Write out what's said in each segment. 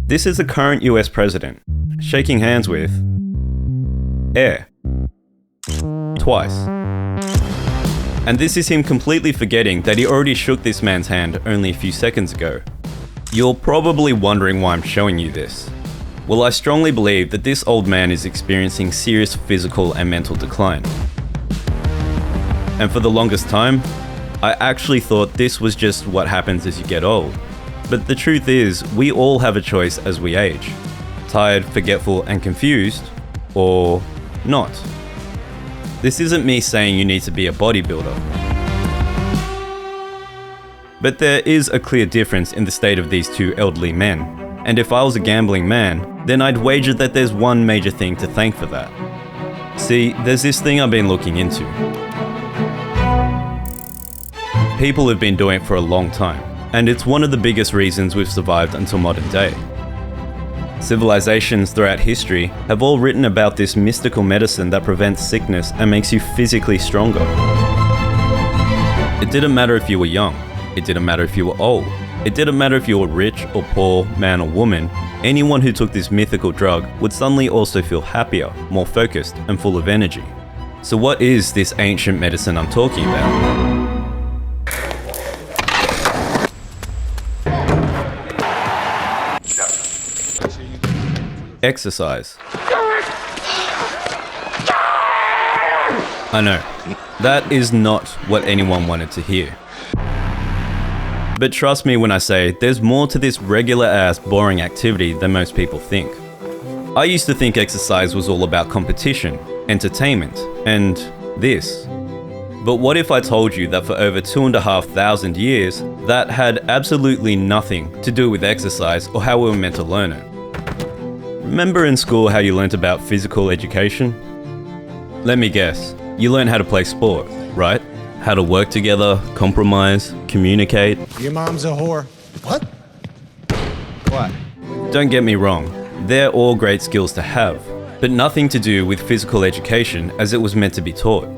This is the current US president, shaking hands with air. Twice. And this is him completely forgetting that he already shook this man's hand only a few seconds ago. You're probably wondering why I'm showing you this. Well, I strongly believe that this old man is experiencing serious physical and mental decline. And for the longest time, I actually thought this was just what happens as you get old. But the truth is, we all have a choice as we age. Tired, forgetful, and confused, or not. This isn't me saying you need to be a bodybuilder. But there is a clear difference in the state of these two elderly men. And if I was a gambling man, then I'd wager that there's one major thing to thank for that. See, there's this thing I've been looking into. People have been doing it for a long time, and it's one of the biggest reasons we've survived until modern day. Civilizations throughout history have all written about this mystical medicine that prevents sickness and makes you physically stronger. It didn't matter if you were young. It didn't matter if you were old. It didn't matter if you were rich or poor, man or woman. Anyone who took this mythical drug would suddenly also feel happier, more focused, and full of energy. So what is this ancient medicine I'm talking about? Exercise. I know, that is not what anyone wanted to hear. But trust me when I say there's more to this regular ass boring activity than most people think. I used to think exercise was all about competition, entertainment, and this. But what if I told you that for over 2,500 years, that had absolutely nothing to do with exercise or how we were meant to learn it? Remember in school how you learnt about physical education? Let me guess, you learned how to play sport, right? How to work together, compromise, communicate. Your mom's a whore. What? What? Don't get me wrong, they're all great skills to have, but nothing to do with physical education as it was meant to be taught.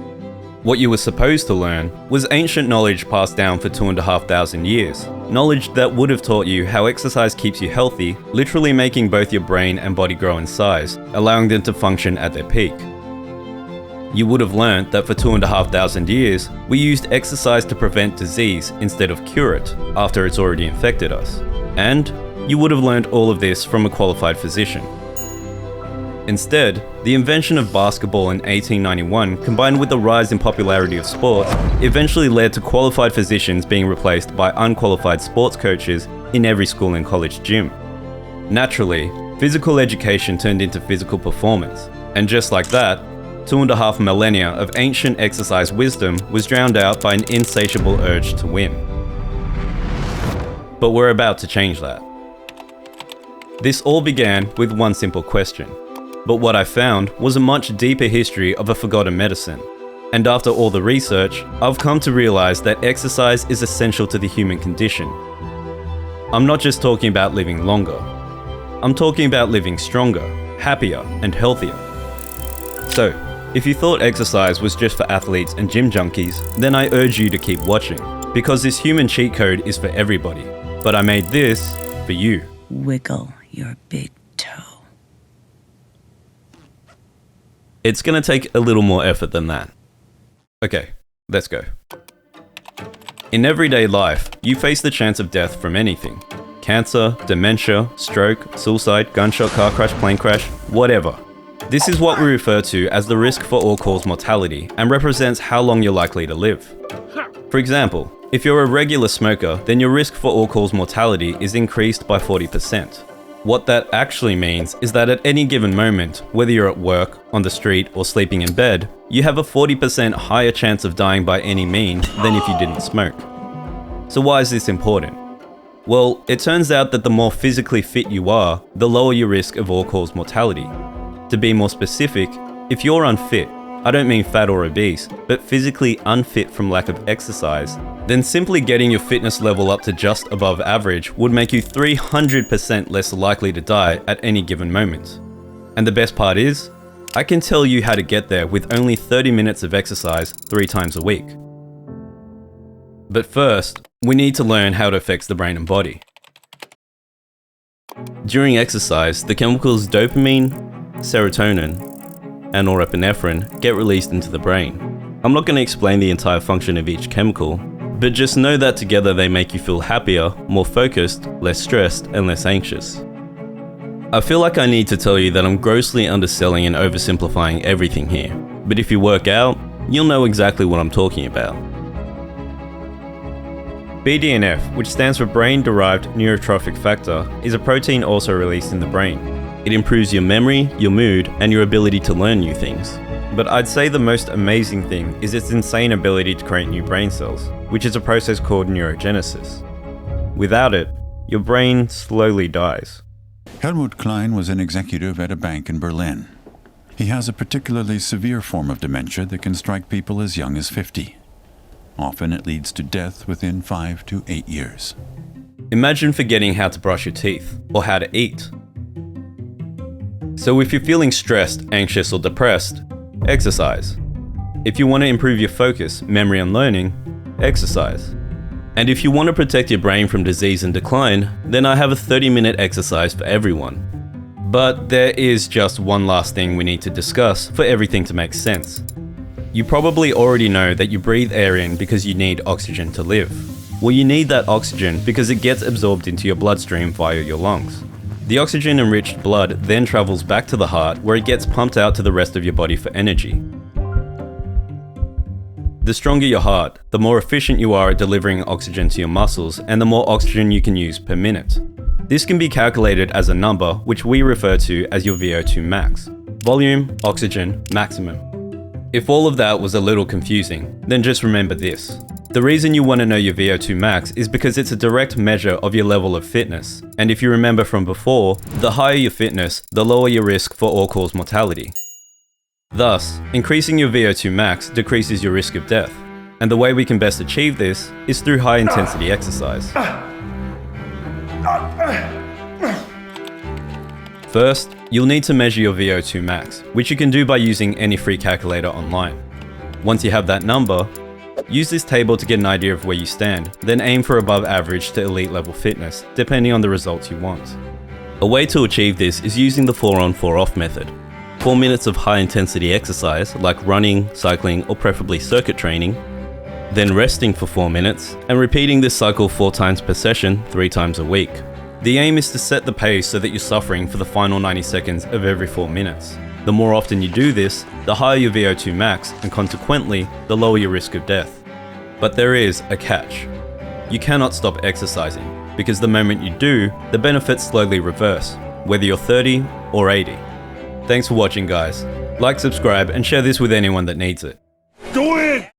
What you were supposed to learn was ancient knowledge passed down for 2,500 years. Knowledge that would have taught you how exercise keeps you healthy, literally making both your brain and body grow in size, allowing them to function at their peak. You would have learned that for 2,500 years, we used exercise to prevent disease instead of cure it after it's already infected us. And you would have learned all of this from a qualified physician. Instead, the invention of basketball in 1891, combined with the rise in popularity of sports, eventually led to qualified physicians being replaced by unqualified sports coaches in every school and college gym. Naturally, physical education turned into physical performance, and just like that, 2.5 millennia of ancient exercise wisdom was drowned out by an insatiable urge to win. But we're about to change that. This all began with one simple question. But what I found was a much deeper history of a forgotten medicine. And after all the research, I've come to realize that exercise is essential to the human condition. I'm not just talking about living longer. I'm talking about living stronger, happier, and healthier. So, if you thought exercise was just for athletes and gym junkies, then I urge you to keep watching, because this human cheat code is for everybody. But I made this for you. Wiggle your big toe. It's gonna take a little more effort than that. Okay, let's go. In everyday life, you face the chance of death from anything. Cancer, dementia, stroke, suicide, gunshot, car crash, plane crash, whatever. This is what we refer to as the risk for all-cause mortality and represents how long you're likely to live. For example, if you're a regular smoker, then your risk for all-cause mortality is increased by 40%. What that actually means is that at any given moment, whether you're at work, on the street, or sleeping in bed, you have a 40% higher chance of dying by any means than if you didn't smoke. So why is this important? Well, it turns out that the more physically fit you are, the lower your risk of all-cause mortality. To be more specific, if you're unfit, I don't mean fat or obese, but physically unfit from lack of exercise, then simply getting your fitness level up to just above average would make you 300% less likely to die at any given moment. And the best part is, I can tell you how to get there with only 30 minutes of exercise 3 times a week. But first, we need to learn how it affects the brain and body. During exercise, the chemicals dopamine, serotonin, and norepinephrine get released into the brain. I'm not going to explain the entire function of each chemical, but just know that together they make you feel happier, more focused, less stressed, and less anxious. I feel like I need to tell you that I'm grossly underselling and oversimplifying everything here, but if you work out, you'll know exactly what I'm talking about. BDNF, which stands for Brain-Derived Neurotrophic Factor, is a protein also released in the brain. It improves your memory, your mood, and your ability to learn new things. But I'd say the most amazing thing is its insane ability to create new brain cells, which is a process called neurogenesis. Without it, your brain slowly dies. Helmut Klein was an executive at a bank in Berlin. He has a particularly severe form of dementia that can strike people as young as 50. Often it leads to death within 5 to 8 years. Imagine forgetting how to brush your teeth, or how to eat. So if you're feeling stressed, anxious, or depressed, exercise. If you want to improve your focus, memory, and learning, exercise. And if you want to protect your brain from disease and decline, then I have a 30-minute exercise for everyone. But there is just one last thing we need to discuss for everything to make sense. You probably already know that you breathe air in because you need oxygen to live. Well, you need that oxygen because it gets absorbed into your bloodstream via your lungs. The oxygen-enriched blood then travels back to the heart where it gets pumped out to the rest of your body for energy. The stronger your heart, the more efficient you are at delivering oxygen to your muscles and the more oxygen you can use per minute. This can be calculated as a number which we refer to as your VO2 max. Volume, oxygen, maximum. If all of that was a little confusing, then just remember this. The reason you want to know your VO2 max is because it's a direct measure of your level of fitness. And if you remember from before, the higher your fitness, the lower your risk for all-cause mortality. Thus, increasing your VO2 max decreases your risk of death. And the way we can best achieve this is through high-intensity exercise. First, you'll need to measure your VO2 max, which you can do by using any free calculator online. Once you have that number, use this table to get an idea of where you stand, then aim for above average to elite level fitness, depending on the results you want. A way to achieve this is using the 4-on 4-off method. 4 minutes of high intensity exercise like running, cycling, or preferably circuit training, then resting for 4 minutes, and repeating this cycle 4 times per session, 3 times a week. The aim is to set the pace so that you're suffering for the final 90 seconds of every 4 minutes. The more often you do this, the higher your VO2 max, and consequently, the lower your risk of death. But there is a catch. You cannot stop exercising, because the moment you do, the benefits slowly reverse, whether you're 30 or 80. Thanks for watching, guys. Like, subscribe, and share this with anyone that needs it. Do it!